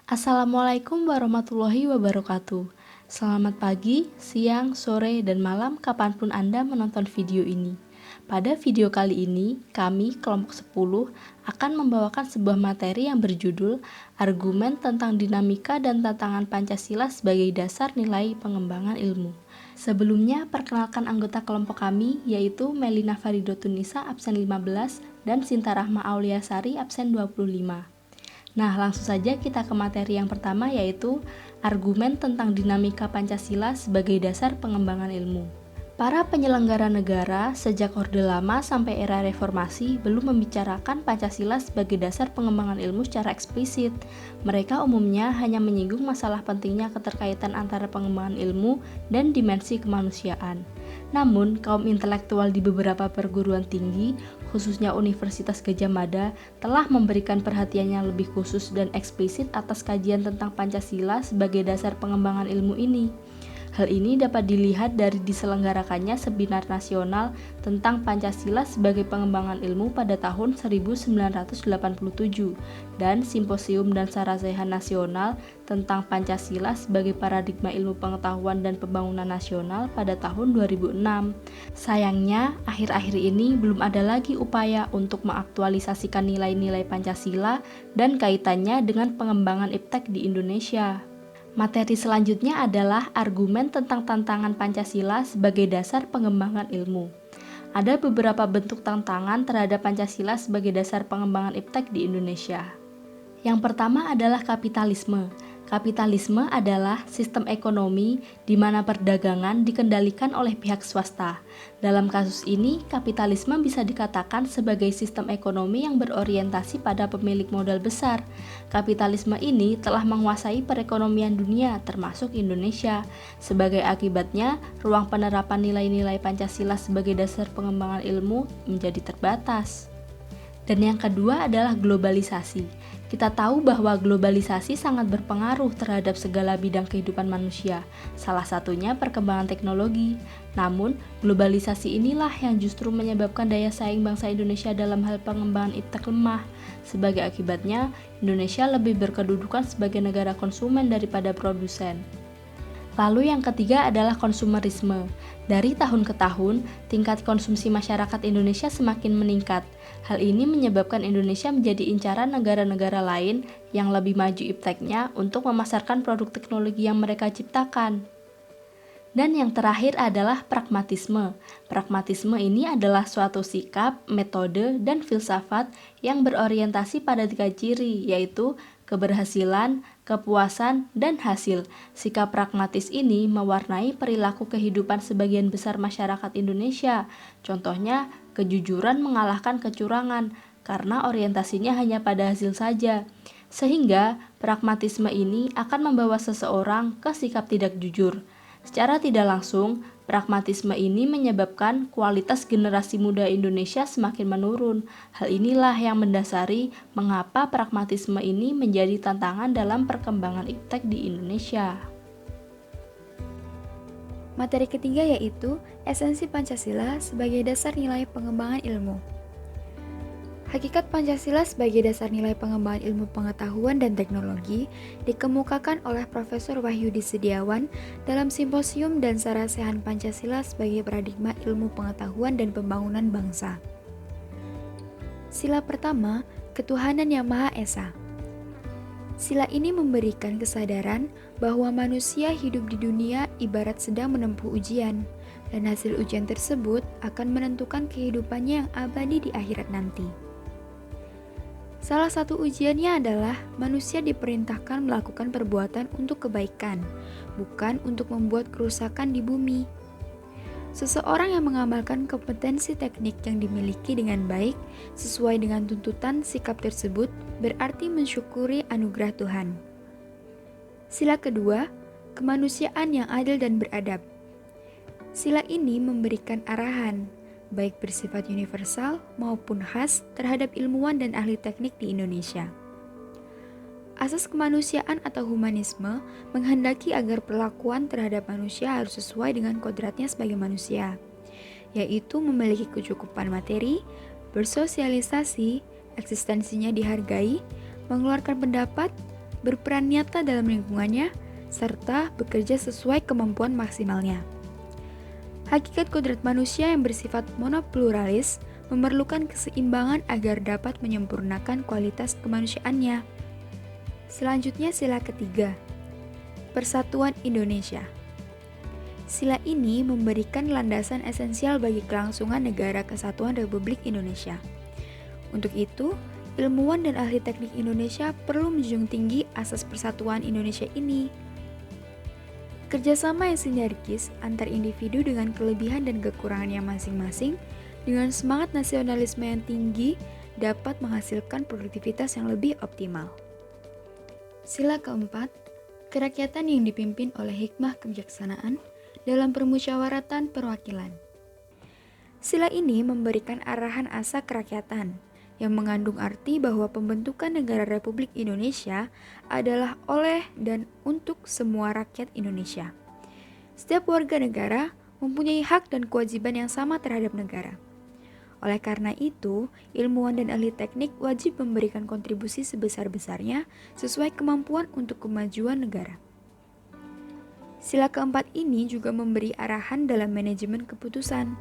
Assalamualaikum warahmatullahi wabarakatuh. Selamat pagi, siang, sore, dan malam kapanpun Anda menonton video ini. Pada video kali ini, kami, kelompok 10, akan membawakan sebuah materi yang berjudul Argumen tentang Dinamika dan Tantangan Pancasila sebagai Dasar Nilai Pengembangan Ilmu. Sebelumnya, perkenalkan anggota kelompok kami, yaitu Melina Faridotunisa, absen 15, dan Sinta Rahma Auliasari, absen 25. Nah, langsung saja kita ke materi yang pertama, yaitu argumen tentang dinamika Pancasila sebagai dasar pengembangan ilmu. Para penyelenggara negara sejak Orde Lama sampai era reformasi belum membicarakan Pancasila sebagai dasar pengembangan ilmu secara eksplisit. Mereka umumnya hanya menyinggung masalah pentingnya keterkaitan antara pengembangan ilmu dan dimensi kemanusiaan. Namun, kaum intelektual di beberapa perguruan tinggi, khususnya Universitas Gadjah Mada, telah memberikan perhatiannya lebih khusus dan eksplisit atas kajian tentang Pancasila sebagai dasar pengembangan ilmu ini. Hal ini dapat dilihat dari diselenggarakannya seminar nasional tentang Pancasila sebagai pengembangan ilmu pada tahun 1987 dan simposium dan sarasehan nasional tentang Pancasila sebagai paradigma ilmu pengetahuan dan pembangunan nasional pada tahun 2006. Sayangnya, akhir-akhir ini belum ada lagi upaya untuk mengaktualisasikan nilai-nilai Pancasila dan kaitannya dengan pengembangan iptek di Indonesia. Materi selanjutnya adalah argumen tentang tantangan Pancasila sebagai dasar pengembangan ilmu. Ada beberapa bentuk tantangan terhadap Pancasila sebagai dasar pengembangan iptek di Indonesia. Yang pertama adalah kapitalisme. Kapitalisme adalah sistem ekonomi di mana perdagangan dikendalikan oleh pihak swasta. Dalam kasus ini, kapitalisme bisa dikatakan sebagai sistem ekonomi yang berorientasi pada pemilik modal besar. Kapitalisme ini telah menguasai perekonomian dunia, termasuk Indonesia. Sebagai akibatnya, ruang penerapan nilai-nilai Pancasila sebagai dasar pengembangan ilmu menjadi terbatas. Dan yang kedua adalah globalisasi. Kita tahu bahwa globalisasi sangat berpengaruh terhadap segala bidang kehidupan manusia, salah satunya perkembangan teknologi. Namun, globalisasi inilah yang justru menyebabkan daya saing bangsa Indonesia dalam hal pengembangan iptek lemah. Sebagai akibatnya, Indonesia lebih berkedudukan sebagai negara konsumen daripada produsen. Lalu yang ketiga adalah konsumerisme. Dari tahun ke tahun, tingkat konsumsi masyarakat Indonesia semakin meningkat. Hal ini menyebabkan Indonesia menjadi incaran negara-negara lain yang lebih maju ipteknya untuk memasarkan produk teknologi yang mereka ciptakan. Dan yang terakhir adalah pragmatisme. Pragmatisme ini adalah suatu sikap, metode, dan filsafat yang berorientasi pada 3 ciri, yaitu keberhasilan, kepuasan, dan hasil. Sikap pragmatis ini mewarnai perilaku kehidupan sebagian besar masyarakat Indonesia. Contohnya, kejujuran mengalahkan kecurangan, karena orientasinya hanya pada hasil saja. Sehingga, pragmatisme ini akan membawa seseorang ke sikap tidak jujur. Secara tidak langsung, pragmatisme ini menyebabkan kualitas generasi muda Indonesia semakin menurun. Hal inilah yang mendasari mengapa pragmatisme ini menjadi tantangan dalam perkembangan iptek di Indonesia. Materi ketiga yaitu esensi Pancasila sebagai dasar nilai pengembangan ilmu. Hakikat Pancasila sebagai dasar nilai pengembangan ilmu pengetahuan dan teknologi dikemukakan oleh Profesor Wahyudi Setiawan dalam simposium dan sarasehan Pancasila sebagai paradigma ilmu pengetahuan dan pembangunan bangsa. Sila pertama, ketuhanan yang Maha Esa. Sila ini memberikan kesadaran bahwa manusia hidup di dunia ibarat sedang menempuh ujian, dan hasil ujian tersebut akan menentukan kehidupannya yang abadi di akhirat nanti. Salah satu ujiannya adalah manusia diperintahkan melakukan perbuatan untuk kebaikan, bukan untuk membuat kerusakan di bumi. Seseorang yang mengamalkan kompetensi teknik yang dimiliki dengan baik sesuai dengan tuntutan sikap tersebut berarti mensyukuri anugerah Tuhan. Sila kedua, kemanusiaan yang adil dan beradab. Sila ini memberikan arahan, baik bersifat universal maupun khas terhadap ilmuwan dan ahli teknik di Indonesia. Asas kemanusiaan atau humanisme menghendaki agar perlakuan terhadap manusia harus sesuai dengan kodratnya sebagai manusia, yaitu memiliki kecukupan materi, bersosialisasi, eksistensinya dihargai, mengeluarkan pendapat, berperan nyata dalam lingkungannya, serta bekerja sesuai kemampuan maksimalnya. Hakikat kodrat manusia yang bersifat monopluralis memerlukan keseimbangan agar dapat menyempurnakan kualitas kemanusiaannya. Selanjutnya sila ketiga, Persatuan Indonesia. Sila ini memberikan landasan esensial bagi kelangsungan Negara Kesatuan Republik Indonesia. Untuk itu, ilmuwan dan ahli teknik Indonesia perlu menjunjung tinggi asas persatuan Indonesia ini. Kerjasama yang sinergis antar individu dengan kelebihan dan kekurangannya masing-masing dengan semangat nasionalisme yang tinggi dapat menghasilkan produktivitas yang lebih optimal. Sila keempat, kerakyatan yang dipimpin oleh hikmah kebijaksanaan dalam permusyawaratan perwakilan. Sila ini memberikan arahan asa kerakyatan yang mengandung arti bahwa pembentukan negara Republik Indonesia adalah oleh dan untuk semua rakyat Indonesia. Setiap warga negara mempunyai hak dan kewajiban yang sama terhadap negara. Oleh karena itu, ilmuwan dan ahli teknik wajib memberikan kontribusi sebesar-besarnya sesuai kemampuan untuk kemajuan negara. Sila keempat ini juga memberi arahan dalam manajemen keputusan.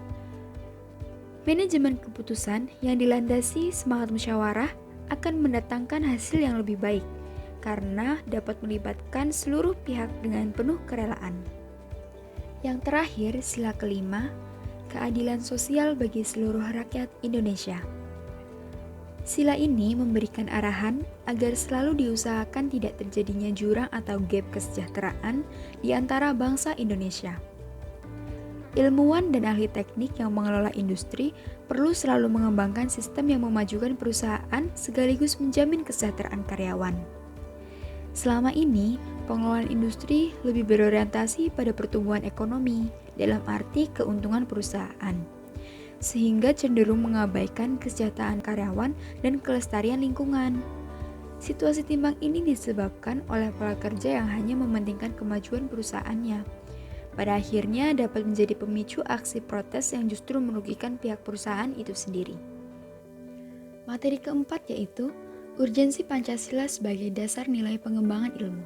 Manajemen keputusan yang dilandasi semangat musyawarah akan mendatangkan hasil yang lebih baik karena dapat melibatkan seluruh pihak dengan penuh kerelaan. Yang terakhir, sila kelima, keadilan sosial bagi seluruh rakyat Indonesia. Sila ini memberikan arahan agar selalu diusahakan tidak terjadinya jurang atau gap kesejahteraan di antara bangsa Indonesia. Ilmuwan dan ahli teknik yang mengelola industri perlu selalu mengembangkan sistem yang memajukan perusahaan sekaligus menjamin kesejahteraan karyawan. Selama ini, pengelolaan industri lebih berorientasi pada pertumbuhan ekonomi dalam arti keuntungan perusahaan, sehingga cenderung mengabaikan kesejahteraan karyawan dan kelestarian lingkungan. Situasi timbang ini disebabkan oleh pola kerja yang hanya mementingkan kemajuan perusahaannya. Pada akhirnya dapat menjadi pemicu aksi protes yang justru merugikan pihak perusahaan itu sendiri. Materi keempat yaitu urgensi Pancasila sebagai dasar nilai pengembangan ilmu.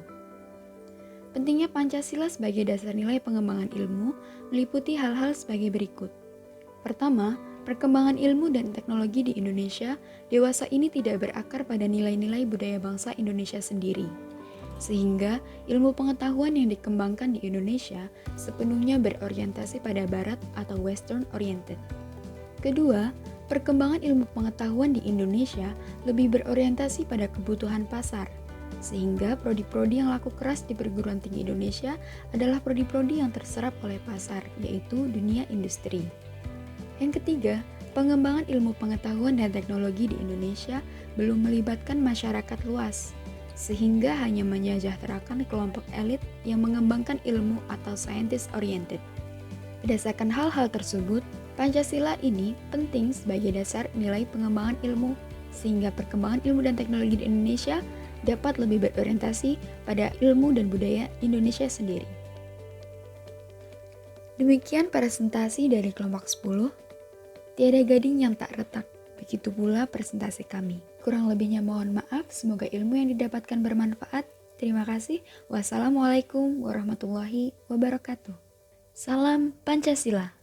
Pentingnya Pancasila sebagai dasar nilai pengembangan ilmu meliputi hal-hal sebagai berikut. Pertama, perkembangan ilmu dan teknologi di Indonesia dewasa ini tidak berakar pada nilai-nilai budaya bangsa Indonesia sendiri. Sehingga ilmu pengetahuan yang dikembangkan di Indonesia sepenuhnya berorientasi pada barat atau western oriented. Kedua, perkembangan ilmu pengetahuan di Indonesia lebih berorientasi pada kebutuhan pasar, sehingga prodi-prodi yang laku keras di perguruan tinggi Indonesia adalah prodi-prodi yang terserap oleh pasar, yaitu dunia industri. Yang ketiga, pengembangan ilmu pengetahuan dan teknologi di Indonesia belum melibatkan masyarakat luas, sehingga hanya menyejahterakan kelompok elit yang mengembangkan ilmu atau scientist oriented. Berdasarkan hal-hal tersebut, Pancasila ini penting sebagai dasar nilai pengembangan ilmu, sehingga perkembangan ilmu dan teknologi di Indonesia dapat lebih berorientasi pada ilmu dan budaya Indonesia sendiri. Demikian presentasi dari kelompok 10, tiada gading yang tak retak. Begitu pula presentasi kami. Kurang lebihnya mohon maaf, semoga ilmu yang didapatkan bermanfaat. Terima kasih. Wassalamualaikum warahmatullahi wabarakatuh. Salam Pancasila.